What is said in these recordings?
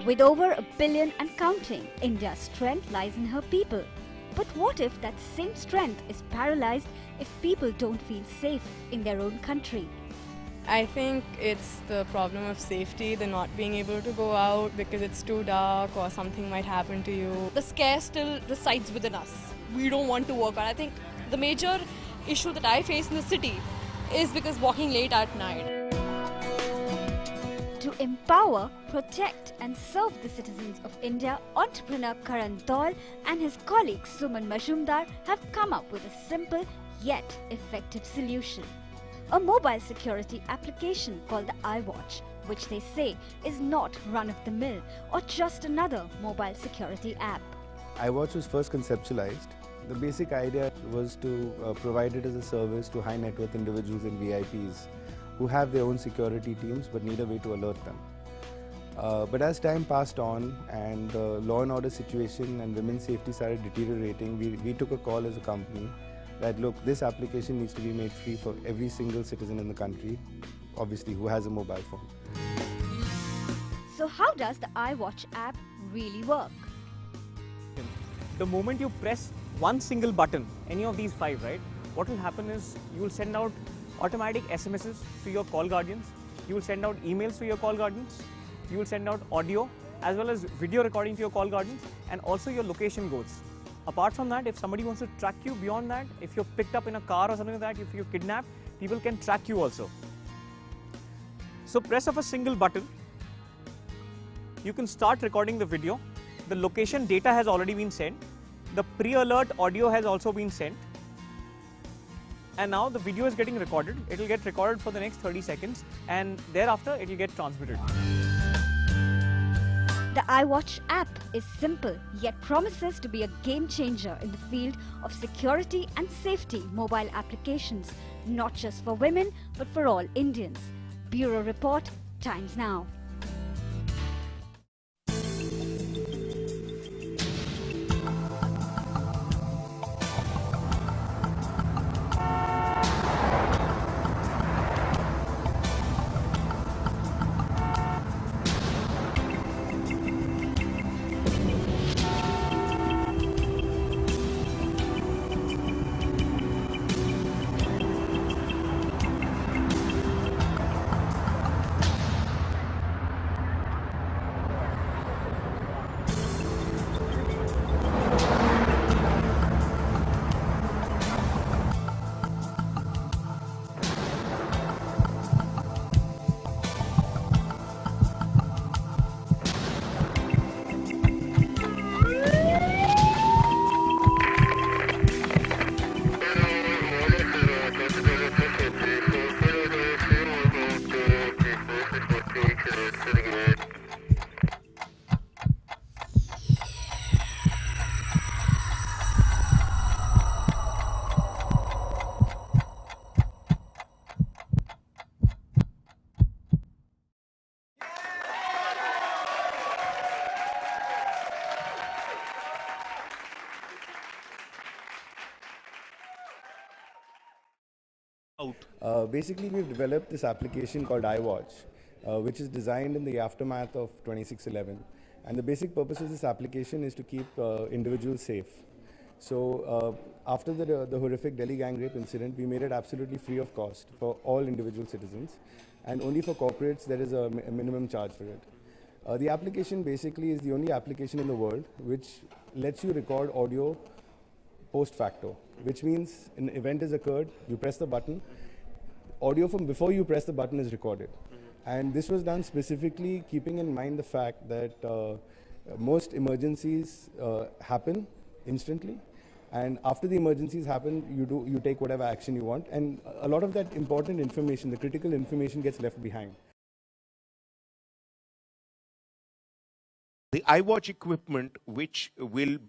With over 1 billion and counting, India's strength lies in her people. But what if that same strength is paralyzed if people don't feel safe in their own country? I think it's the problem of safety, the not being able to go out because it's too dark or something might happen to you. The scare still resides within us. We don't want to work out. I think the major issue that I face in the city is because walking late at night. To empower, protect and serve the citizens of India, entrepreneur Karan Daul and his colleague Suman Majumdar have come up with a simple yet effective solution. A mobile security application called the iWatch, which they say is not run-of-the-mill or just another mobile security app. iWatch was first conceptualized. The basic idea was to provide it as a service to high net worth individuals and VIPs who have their own security teams but need a way to alert them. But as time passed on and the law and order situation and women's safety started deteriorating, we took a call as a company that look, this application needs to be made free for every single citizen in the country, obviously who has a mobile phone. So how does the iWatch app really work? The moment you press one single button, any of these 5, right, what will happen is you will send out automatic SMSs to your call guardians, you will send out emails to your call guardians, you will send out audio as well as video recording to your call guardians, and also your location goes. Apart from that, if somebody wants to track you beyond that, if you're picked up in a car or something like that, if you're kidnapped, people can track you also. So press of a single button, you can start recording the video. The location data has already been sent. The pre-alert audio has also been sent. And now the video is getting recorded. It will get recorded for the next 30 seconds and thereafter it will get transmitted. The iWatch app is simple yet promises to be a game changer in the field of security and safety mobile applications, not just for women but for all Indians. Bureau Report, Times Now. Basically, we've developed this application called iWatch, which is designed in the aftermath of 26/11. And the basic purpose of this application is to keep individuals safe. So after the horrific Delhi gang rape incident, we made it absolutely free of cost for all individual citizens. And only for corporates, there is a minimum charge for it. The application basically is the only application in the world which lets you record audio post facto, which means an event has occurred, you press the button, audio from before you press the button is recorded. And this was done specifically keeping in mind the fact that most emergencies happen instantly, and after the emergencies happen, you take whatever action you want, and a lot of that important information, the critical information, gets left behind. The iWatch equipment, which will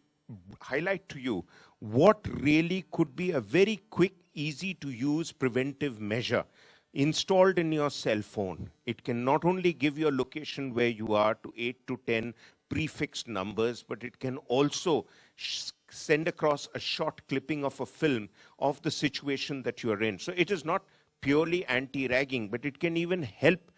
highlight to you what really could be a very quick, easy to use preventive measure installed in your cell phone. It can not only give your location where you are to 8 to 10 prefixed numbers, but it can also send across a short clipping of a film of the situation that you are in. So it is not purely anti-ragging, but it can even help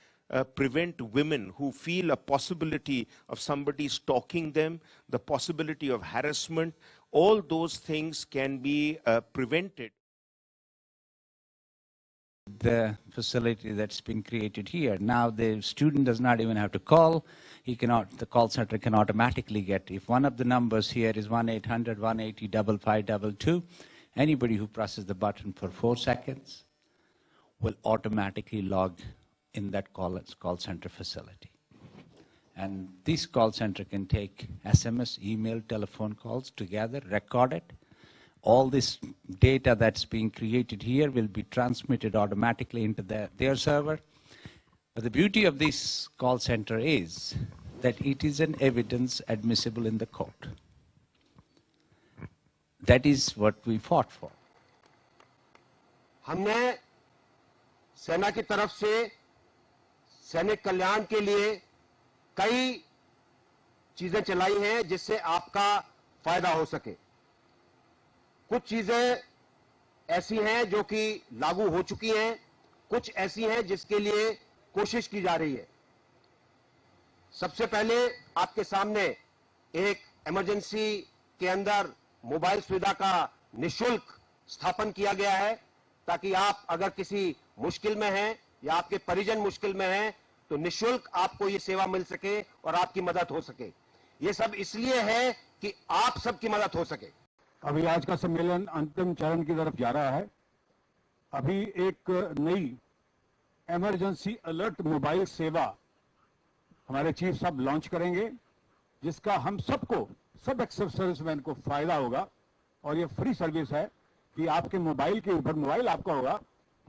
prevent women who feel a possibility of somebody stalking them, the possibility of harassment. All those things can be prevented. The facility that's been created here. Now the student does not even have to call. The call center can automatically get, if one of the numbers here is 1-800-180-5522, anybody who presses the button for 4 seconds will automatically log in that call center facility. And this call center can take SMS, email, telephone calls together, record it. All this data that's being created here will be transmitted automatically into their server. But the beauty of this call center is that it is an evidence admissible in the court. That is what we fought for. हमने सेना की तरफ से सैनिक कल्याण के लिए कई चीजें चलाई हैं जिससे आपका फायदा हो सके। कुछ चीजें ऐसी हैं जो कि लागू हो चुकी हैं, कुछ ऐसी हैं जिसके लिए कोशिश की जा रही है। सबसे पहले आपके सामने एक इमरजेंसी के अंदर मोबाइल सुविधा का निःशुल्क स्थापन किया गया है, ताकि आप अगर किसी मुश्किल में हैं या आपके परिजन मुश्किल में हैं तो निःशुल्क आपको ये सेवा मिल सके और आपकी मदद हो सके। ये सब इसलिए है कि आप सबकी मदद हो सके। अभी आज का सम्मेलन अंतिम चरण की तरफ जा रहा है। अभी एक नई इमरजेंसी अलर्ट मोबाइल सेवा हमारे चीफ साहब लॉन्च करेंगे, जिसका हम सबको, सब एक्सेस सर्विसमैन को फायदा होगा। और ये फ्री सर्विस है कि आपके मोबाइल के ऊपर, मोबाइल आपका होगा,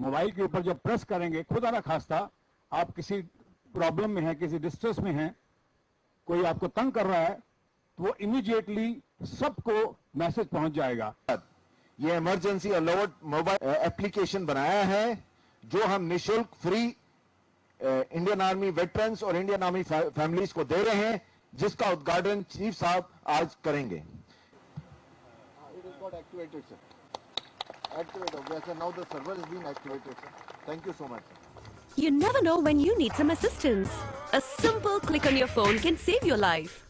मोबाइल के ऊपर जब प्रेस करेंगे, खुदा ना खास्ता आप किसी प्रॉब्लम में हैं, किसी डिस्ट्रेस में हैं, कोई आपको तंग कर रहा है, तो वो इमीडिएटली सबको मैसेज पहुंच जाएगा। ये इमरजेंसी अलर्ट मोबाइल एप्लीकेशन बनाया है जो हम निःशुल्क फ्री इंडियन आर्मी वेटरन्स और इंडियन आर्मी फैमिलीज को दे रहे हैं, जिसका उद्घाटन चीफ साहब आज करेंगे। Thank you so much. You never know when you need some assistance. A simple click on your phone can save your life.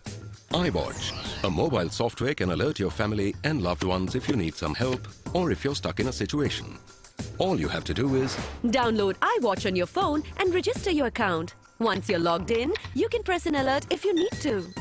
iWatch, a mobile software, can alert your family and loved ones if you need some help or if you're stuck in a situation. All you have to do is Download iWatch on your phone and register your account. Once you're logged in, you can press an alert if you need to.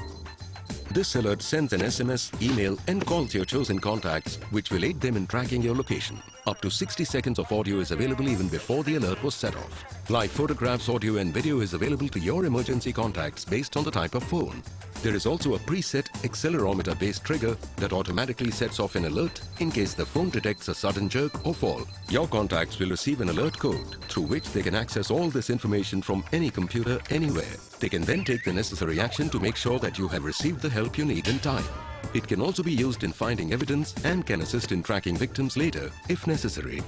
this alert sends an SMS, email and call to your chosen contacts, which will aid them in tracking your location. Up to 60 seconds of audio is available even before the alert was set off. Live photographs, audio and video is available to your emergency contacts based on the type of phone. There is also a preset accelerometer-based trigger that automatically sets off an alert in case the phone detects a sudden jerk or fall. Your contacts will receive an alert code through which they can access all this information from any computer anywhere. They can then take the necessary action to make sure that you have received the help you need in time. It can also be used in finding evidence and can assist in tracking victims later if necessary.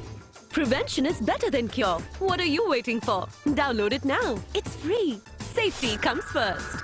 Prevention is better than cure. What are you waiting for? Download it now. It's free. Safety comes first.